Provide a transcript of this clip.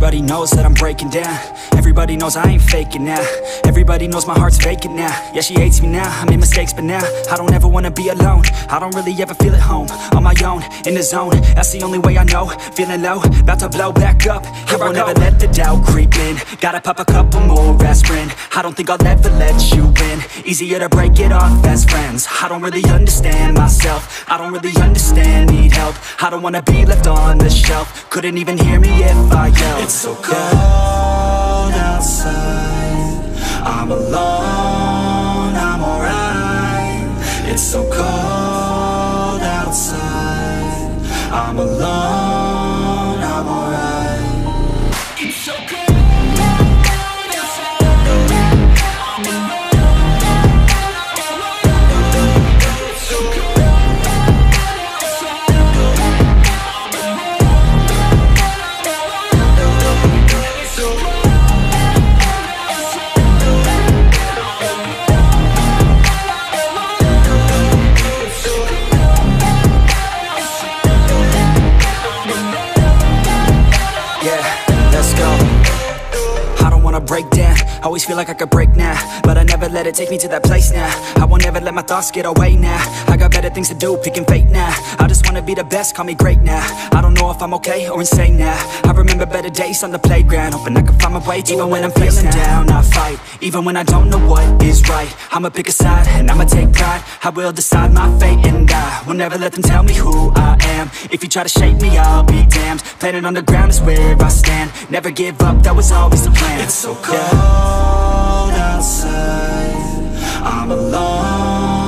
Everybody knows that I'm breaking down. Everybody knows I ain't faking now. Everybody knows my heart's vacant now. Yeah, she hates me now, I made mistakes but now I don't ever wanna be alone. I don't really ever feel at home. On my own, in the zone, that's the only way I know. Feeling low, about to blow back up. I won't ever let the doubt creep in. Gotta pop a couple more aspirin. I don't think I'll ever let you in. Easier to break it off as friends. I don't really understand myself. I don't really understand, need help. I don't wanna be left on the shelf. Couldn't even hear me if I yelled. It's so cold outside, I'm alone, I'm alright. It's so cold outside, I'm alone, I'm alright. It's so cold. Break down, always feel like I could break now, but I never let it take me to that place now. I won't ever let my thoughts get away now. I got better things to do, picking fate now. I just wanna be the best, call me great now. I don't know if I'm okay or insane now. I remember better days on the playground, hoping I can find my way even when I'm feeling down. I fight, even when I don't know what is right. I'ma pick a side, and I'ma take pride. I will decide my fate, and I will never let them tell me who I am. If you try to shape me, I'll be damned. Planet on the ground is where I stand. Never give up, that was always the plan. It's so cold outside, I'm alone.